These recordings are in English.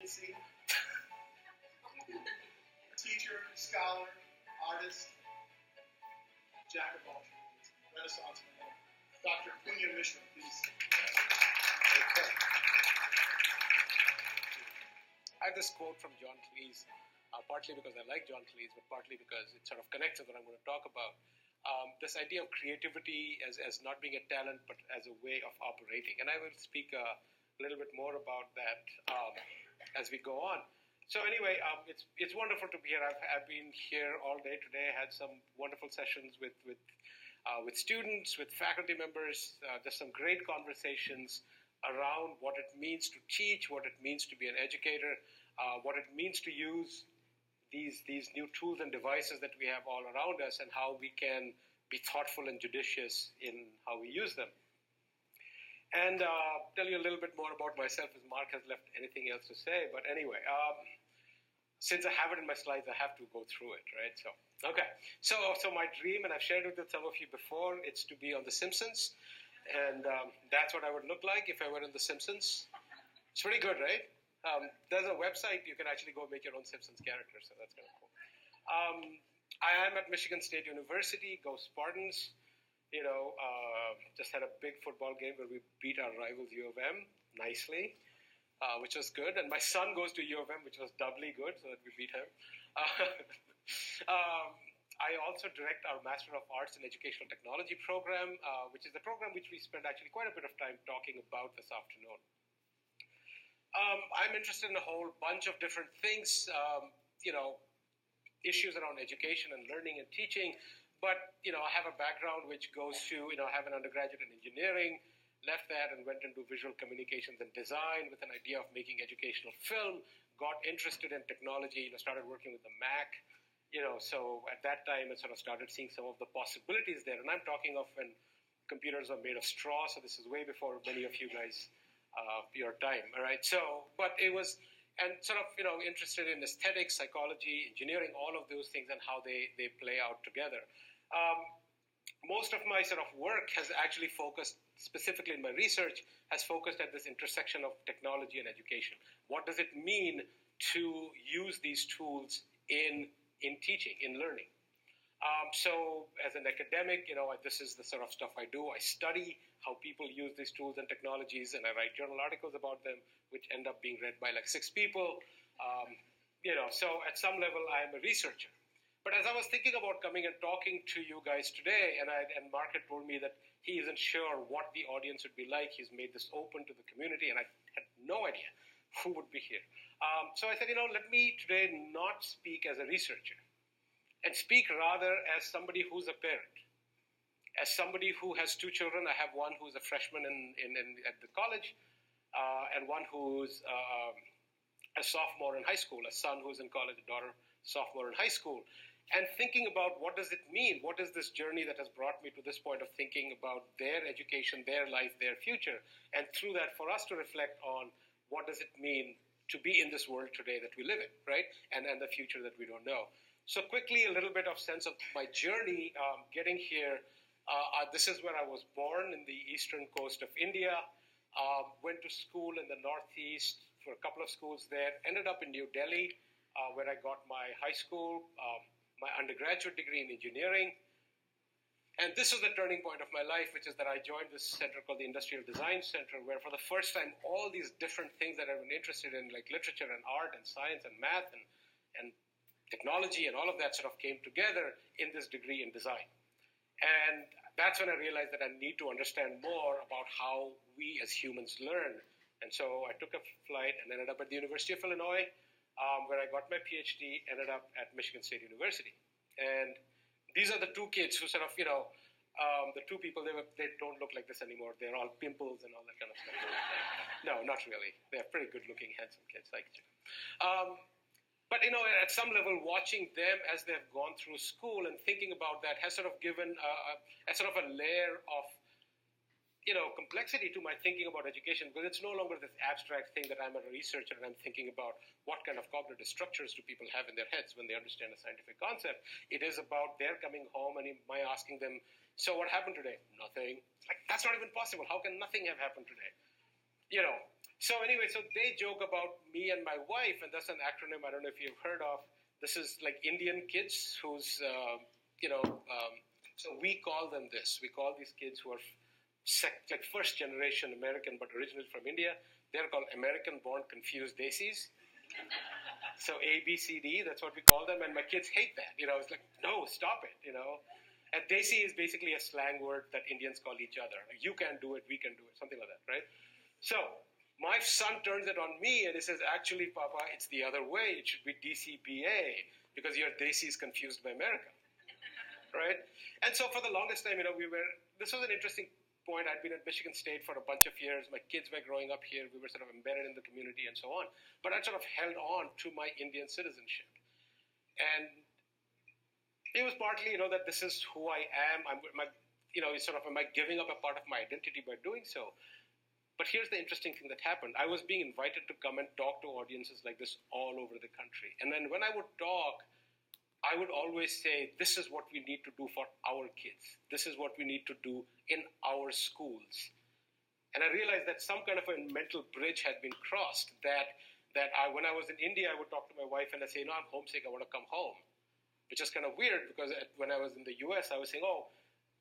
authenticity, teacher, scholar, artist, jack of all trades, Renaissance man, Dr. Punya Mishra, please. Okay. I have this quote from John Cleese, partly because I like John Cleese, but partly because it sort of connects with what I'm going to talk about. This idea of creativity as not being a talent, but as a way of operating. And I will speak a little bit more about that as we go on. So anyway, it's wonderful to be here. I've been here all day today. I had some wonderful sessions with students, with faculty members, just some great conversations around what it means to teach, what it means to be an educator, what it means to use these new tools and devices that we have all around us, and how we can be thoughtful and judicious in how we use them. And tell you a little bit more about myself, as Mark has left anything else to say. But anyway, since I have it in my slides, I have to go through it, right? So, okay. So my dream, and I've shared it with some of you before, it's to be on The Simpsons. And that's what I would look like if I were in The Simpsons. It's pretty good, right? There's a website, you can actually go make your own Simpsons character, so that's kind of cool. I am at Michigan State University, go Spartans. You know, just had a big football game where we beat our rivals U of M nicely, which was good. And my son goes to U of M, which was doubly good, so that we beat him. I also direct our Master of Arts in Educational Technology program, which is the program which we spent actually quite a bit of time talking about this afternoon. I'm interested in a whole bunch of different things, you know, issues around education and learning and teaching. But, you know, I have a background which goes to, you know, I have an undergraduate in engineering, left that and went into visual communications and design with an idea of making educational film, got interested in technology, you know, started working with the Mac, you know, so at that time I sort of started seeing some of the possibilities there. And I'm talking of when computers were made of straw, so this is way before many of you guys, your time, all right? So, but it was, and sort of, you know, interested in aesthetics, psychology, engineering, all of those things and how they play out together. Most of my sort of work has actually focused, specifically in my research, has focused at this intersection of technology and education. What does it mean to use these tools in teaching, in learning? So as an academic, you know, this is the sort of stuff I do. I study how people use these tools and technologies, and I write journal articles about them, which end up being read by like 6 people. You know, so at some level, I am a researcher. But as I was thinking about coming and talking to you guys today, and Mark had told me that he isn't sure what the audience would be like. He's made this open to the community, and I had no idea who would be here. So I said, you know, let me today not speak as a researcher, and speak rather as somebody who's a parent. As somebody who has 2 children, I have one who's a freshman at the college, and one who's a sophomore in high school, a son who's in college, a daughter sophomore in high school. And thinking about what does it mean? What is this journey that has brought me to this point of thinking about their education, their life, their future? And through that, for us to reflect on what does it mean to be in this world today that we live in, right? And the future that we don't know. So quickly, a little bit of sense of my journey getting here. This is where I was born, in the eastern coast of India. Went to school in the Northeast for a couple of schools there. Ended up in New Delhi, where I got my high school, my undergraduate degree in engineering. And this was the turning point of my life, which is that I joined this center called the Industrial Design Center, where for the first time, all these different things that I've been interested in, like literature and art and science and math and technology and all of that sort of came together in this degree in design. And that's when I realized that I need to understand more about how we as humans learn. And so I took a flight and ended up at the University of Illinois, where I got my PhD, ended up at Michigan State University. And these are the 2 kids who sort of, you know, the 2 people, they don't look like this anymore. They're all pimples and all that kind of stuff. No, not really. They're pretty good-looking, handsome kids like you. But, you know, at some level, watching them as they've gone through school and thinking about that has sort of given a sort of a layer of, you know, complexity to my thinking about education, because it's no longer this abstract thing that I'm a researcher and I'm thinking about what kind of cognitive structures do people have in their heads when they understand a scientific concept. It is about their coming home and my asking them, so what happened today? Nothing. Like, that's not even possible. How can nothing have happened today? You know, So anyway, so they joke about me and my wife, and that's an acronym I don't know if you've heard of. This is like Indian kids who's, so we call them this. We call these kids who are like first generation American but originally from India. They're called American-born confused Desis. So A, B, C, D, that's what we call them. And my kids hate that. It's like, no, stop it, And Desi is basically a slang word that Indians call each other. You can do it, we can do it, something like that, right? So my son turns it on me and he says, actually, Papa, it's the other way. It should be DCBA because your Desi is confused by America, right? And so for the longest time, this was an interesting point. I'd been at Michigan State for a bunch of years. My kids were growing up here. We were sort of embedded in the community and so on. But I sort of held on to my Indian citizenship. And it was partly, that this is who I am. Am I giving up a part of my identity by doing so? But here's the interesting thing that happened. I was being invited to come and talk to audiences like this all over the country. And then when I would talk, I would always say, this is what we need to do for our kids. This is what we need to do in our schools. And I realized that some kind of a mental bridge had been crossed, that when I was in India, I would talk to my wife and I'd say, I'm homesick, I want to come home. Which is kind of weird because when I was in the US, I was saying, I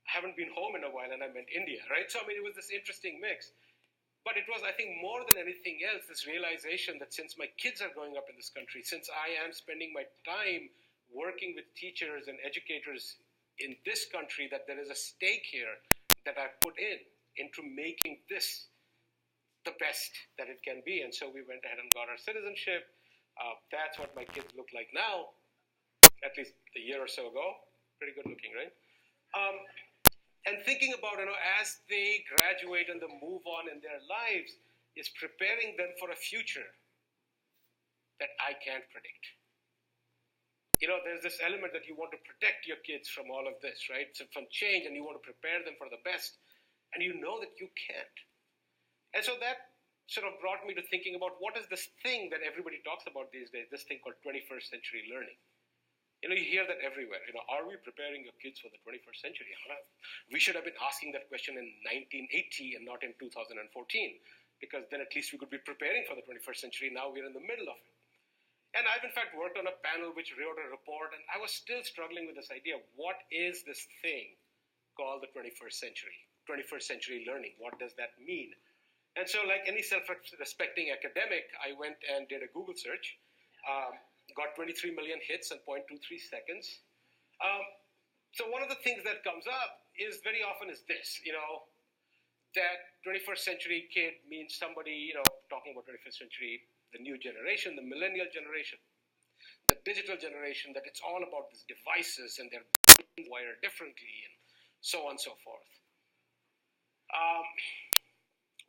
haven't been home in a while, and I meant India, right? So, it was this interesting mix. But it was, I think, more than anything else, this realization that since my kids are growing up in this country, since I am spending my time working with teachers and educators in this country, that there is a stake here that I put into making this the best that it can be. And so we went ahead and got our citizenship. That's what my kids look like now, at least a year or so ago. Pretty good looking, right? And thinking about, as they graduate and they move on in their lives, is preparing them for a future that I can't predict. There's this element that you want to protect your kids from all of this, right? So from change, and you want to prepare them for the best, and you know that you can't. And so that sort of brought me to thinking about what is this thing that everybody talks about these days, this thing called 21st century learning. You hear that everywhere. Are we preparing your kids for the 21st century? We should have been asking that question in 1980 and not in 2014, because then at least we could be preparing for the 21st century. Now we're in the middle of it. And I've in fact worked on a panel which wrote a report, and I was still struggling with this idea. What is this thing called the 21st century learning? What does that mean? And so like any self-respecting academic, I went and did a Google search. Got 23 million hits in 0.23 seconds. So one of the things that comes up is very often is this, that 21st century kid means somebody, talking about 21st century, the new generation, the millennial generation, the digital generation, that it's all about these devices and they're wired differently and so on and so forth.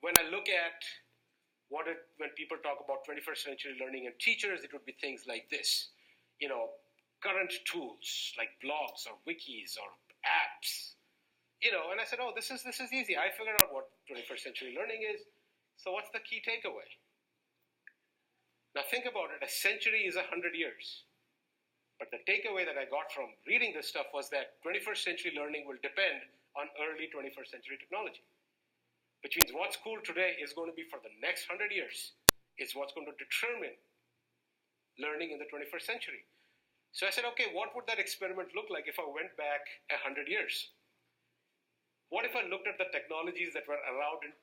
When I look at when people talk about 21st century learning and teachers, it would be things like this. Current tools like blogs or wikis or apps. And I said, this is easy. I figured out what 21st century learning is. So what's the key takeaway? Now think about it. A century is 100 years. But the takeaway that I got from reading this stuff was that 21st century learning will depend on early 21st century technology. Which means what's cool today is going to be for the next 100 years. It's what's going to determine learning in the 21st century. So I said, okay, what would that experiment look like if I went back 100 years? What if I looked at the technologies that were around in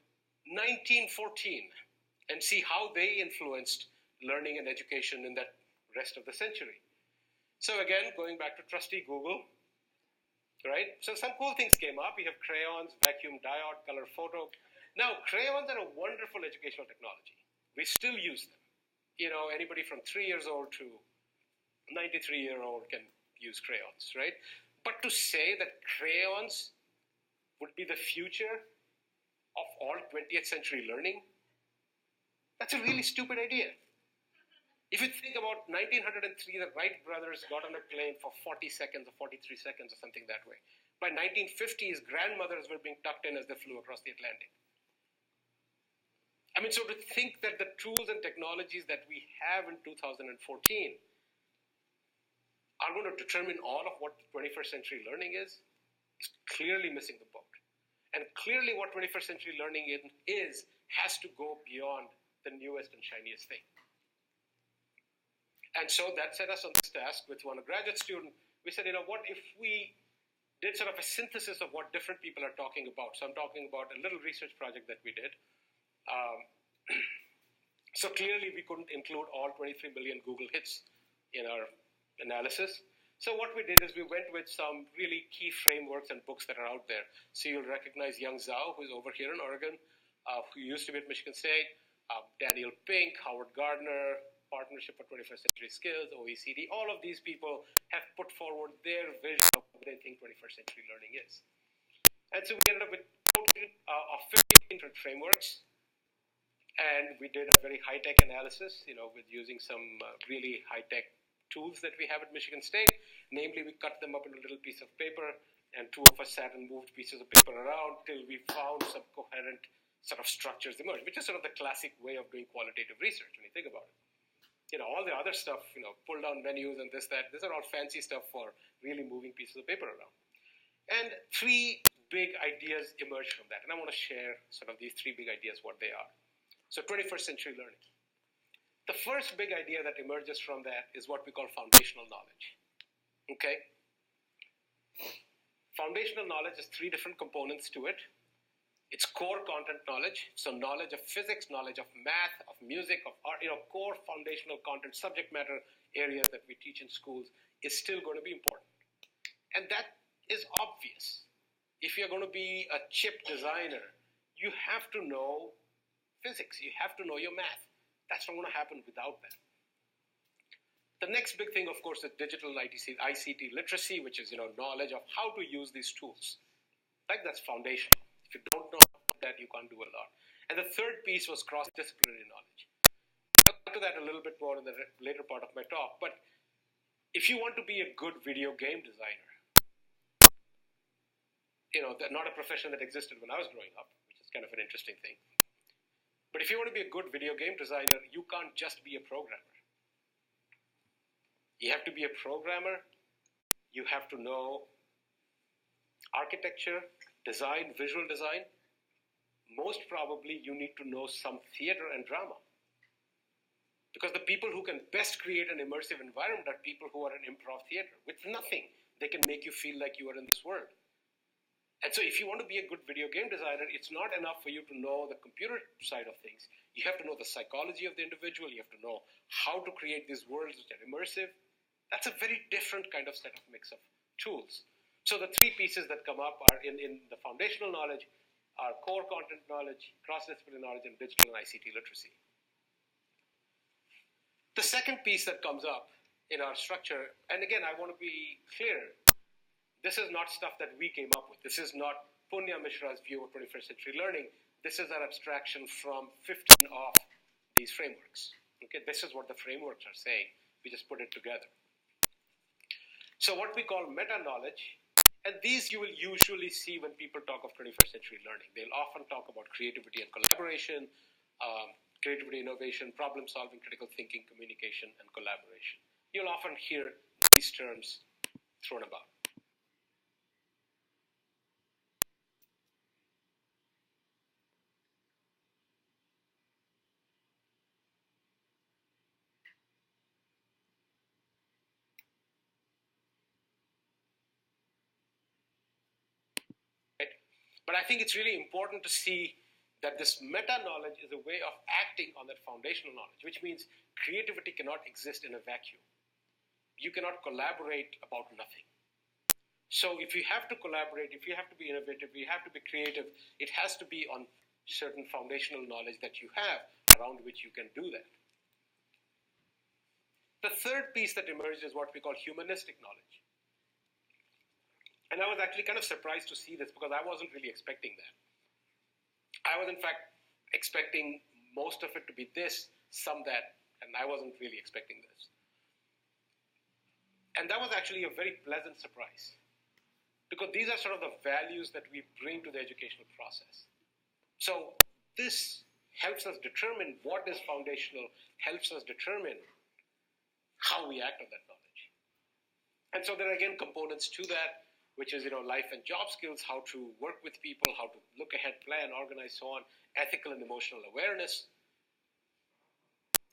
1914 and see how they influenced learning and education in that rest of the century? So again, going back to trusty Google, right? So some cool things came up. We have crayons, vacuum diode, color photo. Now, crayons are a wonderful educational technology. We still use them. Anybody from 3 years old to 93-year-old can use crayons, right? But to say that crayons would be the future of all 20th century learning, that's a really stupid idea. If you think about 1903, the Wright brothers got on a plane for 40 seconds or 43 seconds or something that way. By 1950s, grandmothers were being tucked in as they flew across the Atlantic. So to think that the tools and technologies that we have in 2014 are going to determine all of what 21st century learning is clearly missing the boat. And clearly what 21st century learning is has to go beyond the newest and shiniest thing. And so that set us on this task with one graduate student. We said, what if we did sort of a synthesis of what different people are talking about? So I'm talking about a little research project that we did. So clearly we couldn't include all 23 million Google hits in our analysis. So what we did is we went with some really key frameworks and books that are out there. So you'll recognize Young Zhao, who's over here in Oregon, who used to be at Michigan State, Daniel Pink, Howard Gardner, Partnership for 21st Century Skills, OECD. All of these people have put forward their vision of what they think 21st century learning is. And so we ended up with a total of 50 different frameworks. And we did a very high-tech analysis, with using some really high-tech tools that we have at Michigan State. Namely, we cut them up in a little piece of paper, and two of us sat and moved pieces of paper around till we found some coherent sort of structures emerge, which is sort of the classic way of doing qualitative research when you think about it. All the other stuff, pull down menus and this, that, these are all fancy stuff for really moving pieces of paper around. And three big ideas emerged from that. And I want to share sort of these three big ideas, what they are. So 21st century learning. The first big idea that emerges from that is what we call foundational knowledge. Okay? Foundational knowledge has three different components to it. It's core content knowledge, so knowledge of physics, knowledge of math, of music, of art, core foundational content, subject matter areas that we teach in schools is still going to be important. And that is obvious. If you're going to be a chip designer, you have to know physics, you have to know your math. That's not going to happen without that. The next big thing, of course, is digital ICT literacy, which is knowledge of how to use these tools. Like that's foundational. If you don't know that, you can't do a lot. And the third piece was cross-disciplinary knowledge. I'll get to that a little bit more in the later part of my talk. But if you want to be a good video game designer, not a profession that existed when I was growing up, which is kind of an interesting thing. But if you want to be a good video game designer, you can't just be a programmer. You have to be a programmer. You have to know architecture, design, visual design. Most probably you need to know some theater and drama. Because the people who can best create an immersive environment are people who are in improv theater. With nothing, they can make you feel like you are in this world. And so if you want to be a good video game designer, it's not enough for you to know the computer side of things. You have to know the psychology of the individual. You have to know how to create these worlds which are immersive. That's a very different kind of set of mix of tools. So the three pieces that come up are in the foundational knowledge, are core content knowledge, cross-disciplinary knowledge, and digital and ICT literacy. The second piece that comes up in our structure, and again, I want to be clear, this is not stuff that we came up with. This is not Punya Mishra's view of 21st century learning. This is our abstraction from 15 of these frameworks. Okay, this is what the frameworks are saying. We just put it together. So what we call meta-knowledge, and these you will usually see when people talk of 21st century learning. They'll often talk about creativity and collaboration, creativity, innovation, problem solving, critical thinking, communication, and collaboration. You'll often hear these terms thrown about. But I think it's really important to see that this meta-knowledge is a way of acting on that foundational knowledge, which means creativity cannot exist in a vacuum. You cannot collaborate about nothing. So if you have to collaborate, if you have to be innovative, you have to be creative, it has to be on certain foundational knowledge that you have around which you can do that. The third piece that emerges is what we call humanistic knowledge. And I was actually kind of surprised to see this because I wasn't really expecting that. I was in fact expecting most of it to be this, some that, and I wasn't really expecting this. And that was actually a very pleasant surprise because these are sort of the values that we bring to the educational process. So this helps us determine what is foundational, helps us determine how we act on that knowledge. And so there are again components to that, which is, life and job skills, how to work with people, how to look ahead, plan, organize, so on, ethical and emotional awareness.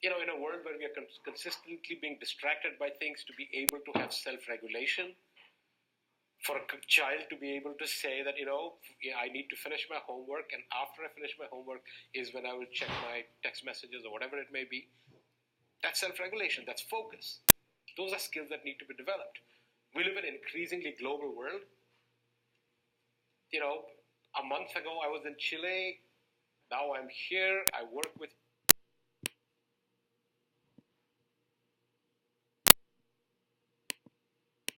in a world where we are consistently being distracted by things, to be able to have self-regulation, for a child to be able to say that, I need to finish my homework, and after I finish my homework is when I will check my text messages or whatever it may be. That's self-regulation. That's focus. Those are skills that need to be developed. We live in an increasingly global world. A month ago I was in Chile. Now I'm here. I work with